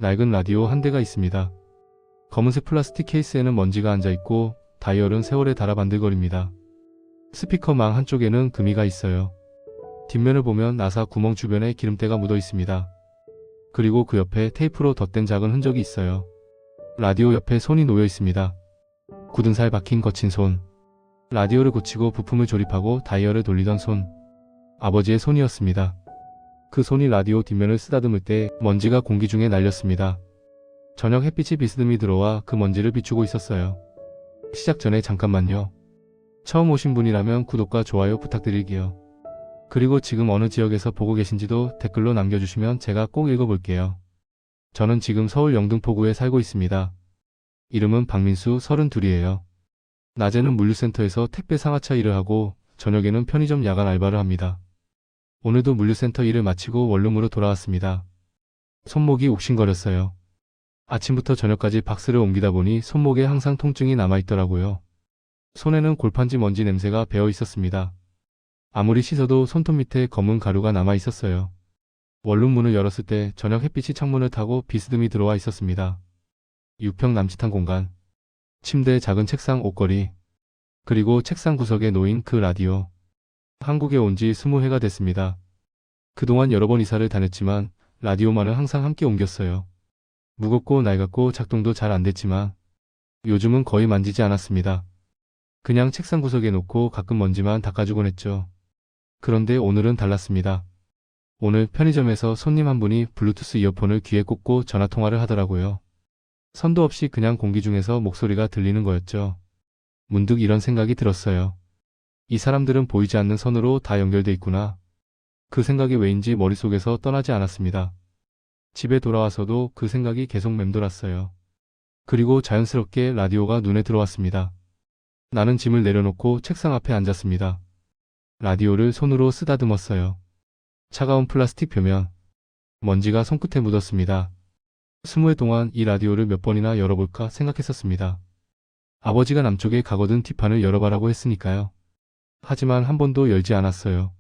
낡은 라디오 한 대가 있습니다. 검은색 플라스틱 케이스에는 먼지가 앉아있고 다이얼은 세월에 닳아 반들거립니다. 스피커 망 한쪽에는 금이가 있어요. 뒷면을 보면 나사 구멍 주변에 기름때가 묻어 있습니다. 그리고 그 옆에 테이프로 덧댄 작은 흔적이 있어요. 라디오 옆에 손이 놓여 있습니다. 굳은 살 박힌 거친 손. 라디오를 고치고 부품을 조립하고 다이얼을 돌리던 손. 아버지의 손이었습니다. 그 손이 라디오 뒷면을 쓰다듬을 때 먼지가 공기 중에 날렸습니다. 저녁 햇빛이 비스듬히 들어와 그 먼지를 비추고 있었어요. 시작 전에 잠깐만요. 처음 오신 분이라면 구독과 좋아요 부탁드릴게요. 그리고 지금 어느 지역에서 보고 계신지도 댓글로 남겨주시면 제가 꼭 읽어볼게요. 저는 지금 서울 영등포구에 살고 있습니다. 이름은 박민수 32이에요. 낮에는 물류센터에서 택배 상하차 일을 하고 저녁에는 편의점 야간 알바를 합니다. 오늘도 물류센터 일을 마치고 원룸으로 돌아왔습니다. 손목이 욱신거렸어요. 아침부터 저녁까지 박스를 옮기다 보니 손목에 항상 통증이 남아있더라고요. 손에는 골판지 먼지 냄새가 배어 있었습니다. 아무리 씻어도 손톱 밑에 검은 가루가 남아 있었어요. 원룸 문을 열었을 때 저녁 햇빛이 창문을 타고 비스듬히 들어와 있었습니다. 6평 남짓한 공간, 침대, 작은 책상, 옷걸이, 그리고 책상 구석에 놓인 그 라디오. 한국에 온 지 20해가 됐습니다. 그동안 여러 번 이사를 다녔지만 라디오만은 항상 함께 옮겼어요. 무겁고 낡았고 작동도 잘 안 됐지만 요즘은 거의 만지지 않았습니다. 그냥 책상 구석에 놓고 가끔 먼지만 닦아주곤 했죠. 그런데 오늘은 달랐습니다. 오늘 편의점에서 손님 한 분이 블루투스 이어폰을 귀에 꽂고 전화통화를 하더라고요. 선도 없이 그냥 공기 중에서 목소리가 들리는 거였죠. 문득 이런 생각이 들었어요. 이 사람들은 보이지 않는 선으로 다 연결돼 있구나. 그 생각이 왜인지 머릿속에서 떠나지 않았습니다. 집에 돌아와서도 그 생각이 계속 맴돌았어요. 그리고 자연스럽게 라디오가 눈에 들어왔습니다. 나는 짐을 내려놓고 책상 앞에 앉았습니다. 라디오를 손으로 쓰다듬었어요. 차가운 플라스틱 표면, 먼지가 손끝에 묻었습니다. 20회 동안 이 라디오를 몇 번이나 열어볼까 생각했었습니다. 아버지가 남쪽에 가거든 뒷판을 열어봐라고 했으니까요. 하지만 한 번도 열지 않았어요.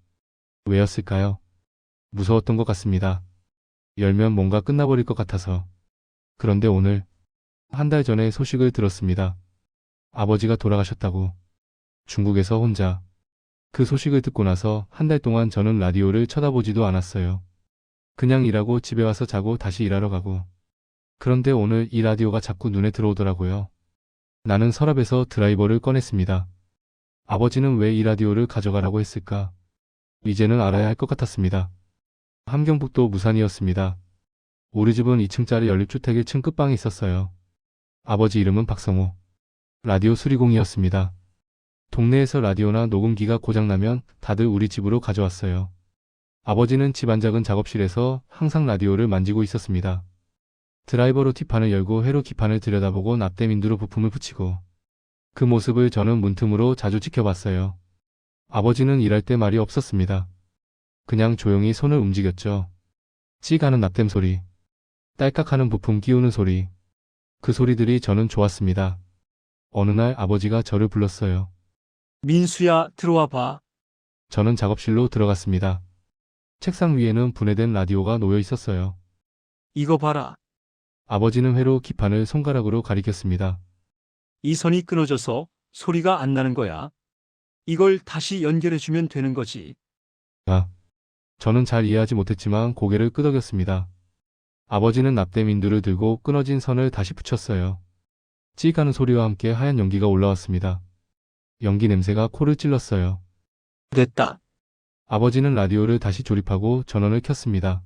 왜였을까요? 무서웠던 것 같습니다. 열면 뭔가 끝나버릴 것 같아서. 그런데 오늘, 한 달 전에 소식을 들었습니다. 아버지가 돌아가셨다고. 중국에서 혼자. 그 소식을 듣고 나서 한 달 동안 저는 라디오를 쳐다보지도 않았어요. 그냥 일하고 집에 와서 자고 다시 일하러 가고. 그런데 오늘 이 라디오가 자꾸 눈에 들어오더라고요. 나는 서랍에서 드라이버를 꺼냈습니다. 아버지는 왜 이 라디오를 가져가라고 했을까? 이제는 알아야 할 것 같았습니다. 함경북도 무산이었습니다. 우리 집은 2층짜리 연립주택 1층 끝방에 있었어요. 아버지 이름은 박성호. 라디오 수리공이었습니다. 동네에서 라디오나 녹음기가 고장나면 다들 우리 집으로 가져왔어요. 아버지는 집 안 작은 작업실에서 항상 라디오를 만지고 있었습니다. 드라이버로 뒷판을 열고 회로 기판을 들여다보고 납땜인두로 부품을 붙이고. 그 모습을 저는 문틈으로 자주 지켜봤어요. 아버지는 일할 때 말이 없었습니다. 그냥 조용히 손을 움직였죠. 찍 하는 납땜 소리, 딸깍하는 부품 끼우는 소리. 그 소리들이 저는 좋았습니다. 어느 날 아버지가 저를 불렀어요. 민수야, 들어와 봐. 저는 작업실로 들어갔습니다. 책상 위에는 분해된 라디오가 놓여 있었어요. 이거 봐라. 아버지는 회로 기판을 손가락으로 가리켰습니다. 이 선이 끊어져서 소리가 안 나는 거야. 이걸 다시 연결해주면 되는 거지. 저는 잘 이해하지 못했지만 고개를 끄덕였습니다. 아버지는 납땜인두를 들고 끊어진 선을 다시 붙였어요. 찍 하는 소리와 함께 하얀 연기가 올라왔습니다. 연기 냄새가 코를 찔렀어요. 됐다. 아버지는 라디오를 다시 조립하고 전원을 켰습니다.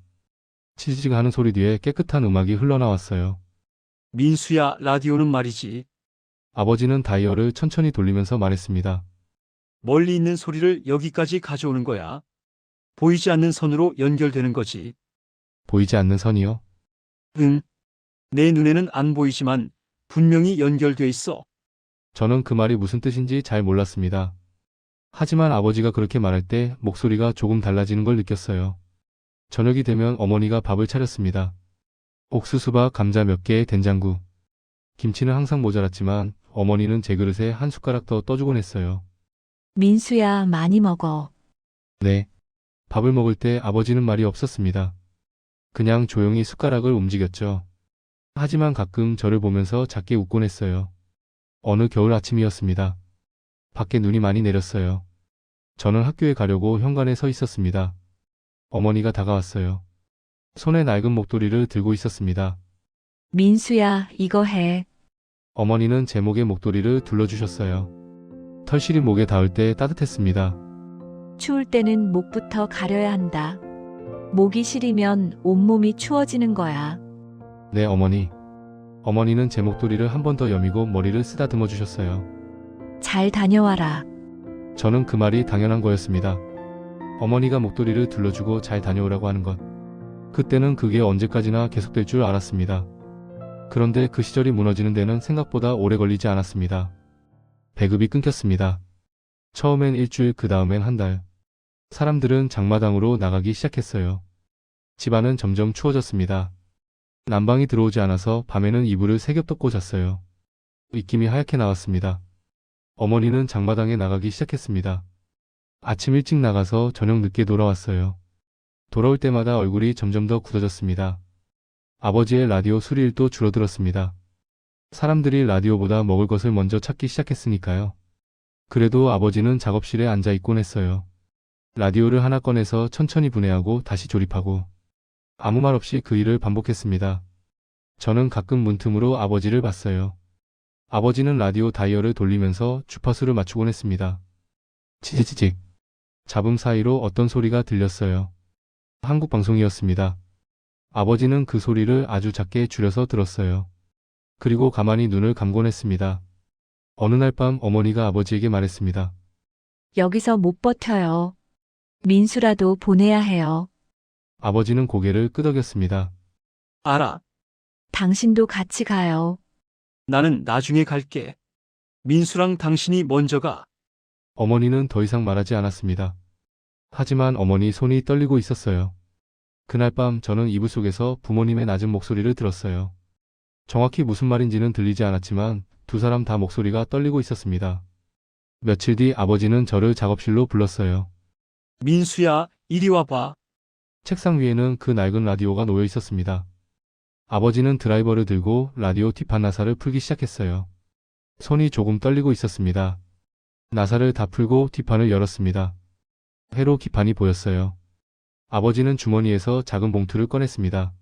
치지직 하는 소리 뒤에 깨끗한 음악이 흘러나왔어요. 민수야, 라디오는 말이지. 아버지는 다이얼을 천천히 돌리면서 말했습니다. 멀리 있는 소리를 여기까지 가져오는 거야. 보이지 않는 선으로 연결되는 거지. 보이지 않는 선이요? 응. 내 눈에는 안 보이지만 분명히 연결돼 있어. 저는 그 말이 무슨 뜻인지 잘 몰랐습니다. 하지만 아버지가 그렇게 말할 때 목소리가 조금 달라지는 걸 느꼈어요. 저녁이 되면 어머니가 밥을 차렸습니다. 옥수수밥, 감자 몇 개에 된장국. 김치는 항상 모자랐지만 어머니는 제 그릇에 한 숟가락 더 떠주곤 했어요. 민수야, 많이 먹어. 네. 밥을 먹을 때 아버지는 말이 없었습니다. 그냥 조용히 숟가락을 움직였죠. 하지만 가끔 저를 보면서 작게 웃곤 했어요. 어느 겨울 아침이었습니다. 밖에 눈이 많이 내렸어요. 저는 학교에 가려고 현관에 서 있었습니다. 어머니가 다가왔어요. 손에 낡은 목도리를 들고 있었습니다. 민수야, 이거 해. 어머니는 제 목에 목도리를 둘러주셨어요. 털실이 목에 닿을 때 따뜻했습니다. 추울 때는 목부터 가려야 한다. 목이 시리면 온몸이 추워지는 거야. 네, 어머니. 어머니는 제 목도리를 한 번 더 여미고 머리를 쓰다듬어 주셨어요. 잘 다녀와라. 저는 그 말이 당연한 거였습니다. 어머니가 목도리를 둘러주고 잘 다녀오라고 하는 것. 그때는 그게 언제까지나 계속될 줄 알았습니다. 그런데 그 시절이 무너지는 데는 생각보다 오래 걸리지 않았습니다. 배급이 끊겼습니다. 처음엔 일주일, 그 다음엔 한 달. 사람들은 장마당으로 나가기 시작했어요. 집안은 점점 추워졌습니다. 난방이 들어오지 않아서 밤에는 이불을 세 겹 덮고 잤어요. 입김이 하얗게 나왔습니다. 어머니는 장마당에 나가기 시작했습니다. 아침 일찍 나가서 저녁 늦게 돌아왔어요. 돌아올 때마다 얼굴이 점점 더 굳어졌습니다. 아버지의 라디오 수리일도 줄어들었습니다. 사람들이 라디오보다 먹을 것을 먼저 찾기 시작했으니까요. 그래도 아버지는 작업실에 앉아 있곤 했어요. 라디오를 하나 꺼내서 천천히 분해하고 다시 조립하고 아무 말 없이 그 일을 반복했습니다. 저는 가끔 문틈으로 아버지를 봤어요. 아버지는 라디오 다이얼을 돌리면서 주파수를 맞추곤 했습니다. 치지치직. 잡음 사이로 어떤 소리가 들렸어요. 한국 방송이었습니다. 아버지는 그 소리를 아주 작게 줄여서 들었어요. 그리고 가만히 눈을 감곤 했습니다. 어느 날 밤 어머니가 아버지에게 말했습니다. 여기서 못 버텨요. 민수라도 보내야 해요. 아버지는 고개를 끄덕였습니다. 알아. 당신도 같이 가요. 나는 나중에 갈게. 민수랑 당신이 먼저 가. 어머니는 더 이상 말하지 않았습니다. 하지만 어머니 손이 떨리고 있었어요. 그날 밤 저는 이불 속에서 부모님의 낮은 목소리를 들었어요. 정확히 무슨 말인지는 들리지 않았지만 두 사람 다 목소리가 떨리고 있었습니다. 며칠 뒤 아버지는 저를 작업실로 불렀어요. 민수야, 이리 와봐. 책상 위에는 그 낡은 라디오가 놓여 있었습니다. 아버지는 드라이버를 들고 라디오 뒷판 나사를 풀기 시작했어요. 손이 조금 떨리고 있었습니다. 나사를 다 풀고 뒷판을 열었습니다. 회로 기판이 보였어요. 아버지는 주머니에서 작은 봉투를 꺼냈습니다.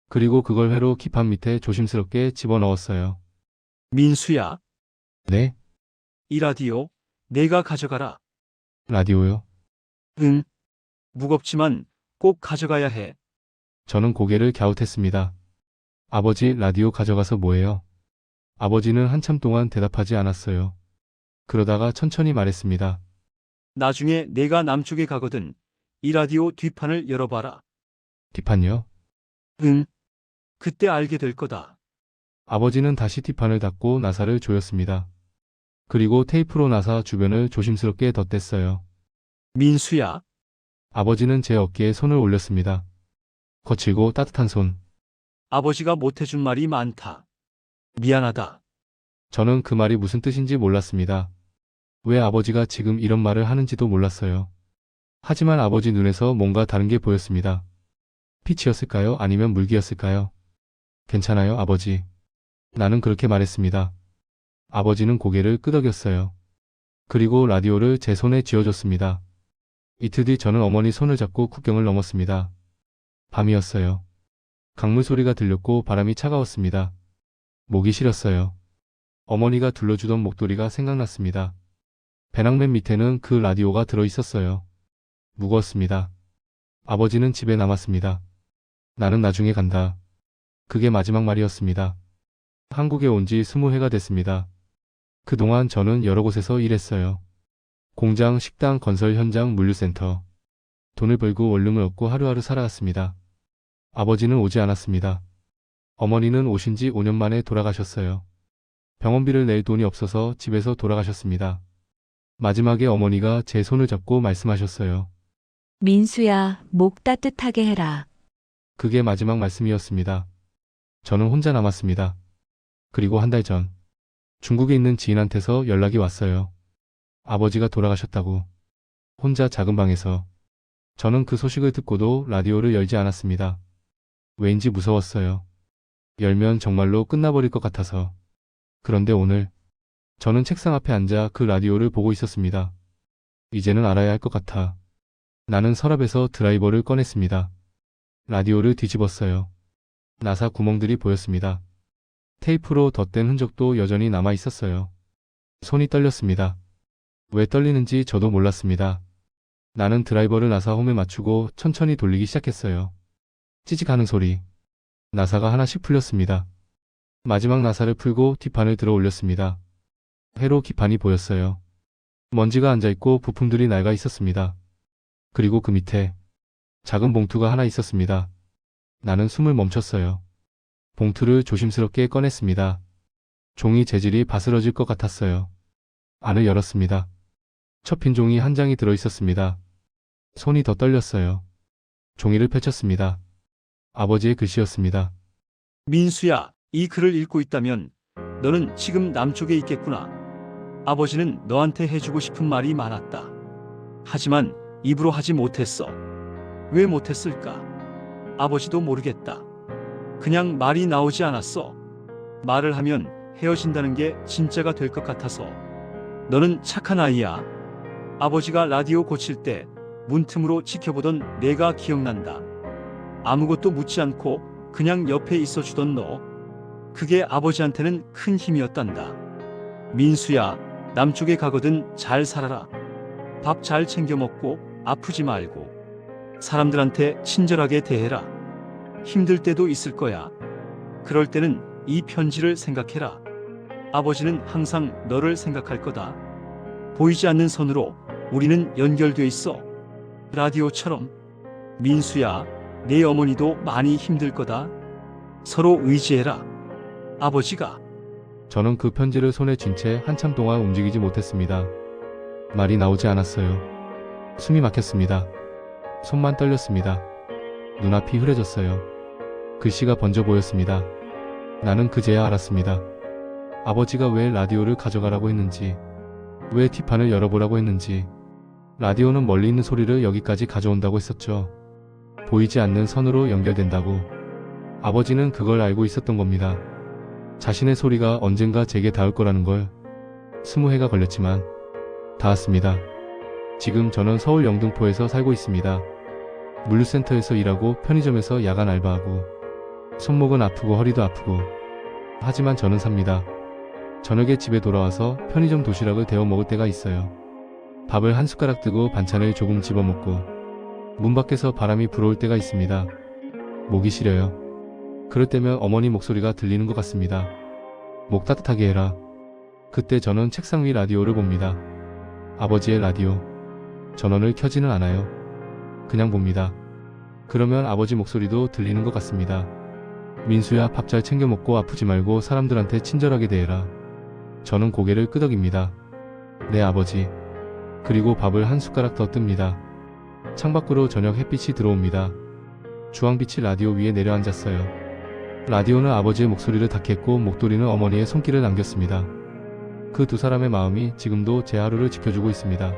그리고 그걸 회로 기판 밑에 조심스럽게 집어넣었어요. 민수야, 네? 이 라디오 내가 가져가라. 라디오요? 응. 무겁지만 꼭 가져가야 해. 저는 고개를 갸웃했습니다. 아버지, 라디오 가져가서 뭐해요? 아버지는 한참 동안 대답하지 않았어요. 그러다가 천천히 말했습니다. 나중에 내가 남쪽에 가거든. 이 라디오 뒷판을 열어봐라. 뒷판요? 응. 그때 알게 될 거다. 아버지는 다시 뒷판을 닫고 나사를 조였습니다. 그리고 테이프로 나사 주변을 조심스럽게 덧댔어요. 민수야, 아버지는 제 어깨에 손을 올렸습니다. 거칠고 따뜻한 손. 아버지가 못해준 말이 많다. 미안하다. 저는 그 말이 무슨 뜻인지 몰랐습니다. 왜 아버지가 지금 이런 말을 하는지도 몰랐어요. 하지만 아버지 눈에서 뭔가 다른 게 보였습니다. 빛이었을까요? 아니면 물기였을까요? 괜찮아요, 아버지. 나는 그렇게 말했습니다. 아버지는 고개를 끄덕였어요. 그리고 라디오를 제 손에 쥐어줬습니다. 이틀 뒤 저는 어머니 손을 잡고 국경을 넘었습니다. 밤이었어요. 강물 소리가 들렸고 바람이 차가웠습니다. 목이 시렸어요. 어머니가 둘러주던 목도리가 생각났습니다. 배낭 맨 밑에는 그 라디오가 들어있었어요. 무거웠습니다. 아버지는 집에 남았습니다. 나는 나중에 간다. 그게 마지막 말이었습니다. 한국에 온 지 20회가 됐습니다. 그동안 저는 여러 곳에서 일했어요. 공장, 식당, 건설 현장, 물류센터. 돈을 벌고 원룸을 얻고 하루하루 살아왔습니다. 아버지는 오지 않았습니다. 어머니는 오신 지 5년 만에 돌아가셨어요. 병원비를 낼 돈이 없어서 집에서 돌아가셨습니다. 마지막에 어머니가 제 손을 잡고 말씀하셨어요. 민수야, 목 따뜻하게 해라. 그게 마지막 말씀이었습니다. 저는 혼자 남았습니다. 그리고 한 달 전, 중국에 있는 지인한테서 연락이 왔어요. 아버지가 돌아가셨다고. 혼자 작은 방에서. 저는 그 소식을 듣고도 라디오를 열지 않았습니다. 왜인지 무서웠어요. 열면 정말로 끝나버릴 것 같아서. 그런데 오늘 저는 책상 앞에 앉아 그 라디오를 보고 있었습니다. 이제는 알아야 할 것 같아. 나는 서랍에서 드라이버를 꺼냈습니다. 라디오를 뒤집었어요. 나사 구멍들이 보였습니다. 테이프로 덧댄 흔적도 여전히 남아 있었어요. 손이 떨렸습니다. 왜 떨리는지 저도 몰랐습니다. 나는 드라이버를 나사 홈에 맞추고 천천히 돌리기 시작했어요. 찌직하는 소리. 나사가 하나씩 풀렸습니다. 마지막 나사를 풀고 뒷판을 들어 올렸습니다. 회로 기판이 보였어요. 먼지가 앉아있고 부품들이 낡아 있었습니다. 그리고 그 밑에 작은 봉투가 하나 있었습니다. 나는 숨을 멈췄어요. 봉투를 조심스럽게 꺼냈습니다. 종이 재질이 바스러질 것 같았어요. 안을 열었습니다. 첫 빈 종이 한 장이 들어 있었습니다. 손이 더 떨렸어요. 종이를 펼쳤습니다. 아버지의 글씨였습니다. 민수야, 이 글을 읽고 있다면 너는 지금 남쪽에 있겠구나. 아버지는 너한테 해주고 싶은 말이 많았다. 하지만 입으로 하지 못했어. 왜 못했을까? 아버지도 모르겠다. 그냥 말이 나오지 않았어. 말을 하면 헤어진다는 게 진짜가 될 것 같아서. 너는 착한 아이야. 아버지가 라디오 고칠 때 문틈으로 지켜보던 내가 기억난다. 아무것도 묻지 않고 그냥 옆에 있어주던 너. 그게 아버지한테는 큰 힘이었단다. 민수야, 남쪽에 가거든 잘 살아라. 밥 잘 챙겨 먹고 아프지 말고. 사람들한테 친절하게 대해라. 힘들 때도 있을 거야. 그럴 때는 이 편지를 생각해라. 아버지는 항상 너를 생각할 거다. 보이지 않는 선으로 우리는 연결돼 있어. 라디오처럼. 민수야, 내 어머니도 많이 힘들 거다. 서로 의지해라. 아버지가. 저는 그 편지를 손에 쥔 채 한참 동안 움직이지 못했습니다. 말이 나오지 않았어요. 숨이 막혔습니다. 손만 떨렸습니다. 눈앞이 흐려졌어요. 글씨가 번져 보였습니다. 나는 그제야 알았습니다. 아버지가 왜 라디오를 가져가라고 했는지, 왜 뒷판을 열어보라고 했는지. 라디오는 멀리 있는 소리를 여기까지 가져온다고 했었죠. 보이지 않는 선으로 연결된다고. 아버지는 그걸 알고 있었던 겁니다. 자신의 소리가 언젠가 제게 닿을 거라는 걸. 20해가 걸렸지만 닿았습니다. 지금 저는 서울 영등포에서 살고 있습니다. 물류센터에서 일하고 편의점에서 야간 알바하고 손목은 아프고 허리도 아프고. 하지만 저는 삽니다. 저녁에 집에 돌아와서 편의점 도시락을 데워 먹을 때가 있어요. 밥을 한 숟가락 뜨고 반찬을 조금 집어먹고 문 밖에서 바람이 불어올 때가 있습니다. 목이 시려요. 그럴 때면 어머니 목소리가 들리는 것 같습니다. 목 따뜻하게 해라. 그때 저는 책상 위 라디오를 봅니다. 아버지의 라디오. 전원을 켜지는 않아요. 그냥 봅니다. 그러면 아버지 목소리도 들리는 것 같습니다. 민수야, 밥 잘 챙겨 먹고 아프지 말고 사람들한테 친절하게 대해라. 저는 고개를 끄덕입니다. 네, 아버지. 그리고 밥을 한 숟가락 더 뜹니다. 창밖으로 저녁 햇빛이 들어옵니다. 주황빛이 라디오 위에 내려앉았어요. 라디오는 아버지의 목소리를 닿겠고 목도리는 어머니의 손길을 남겼습니다. 그 두 사람의 마음이 지금도 제 하루를 지켜주고 있습니다.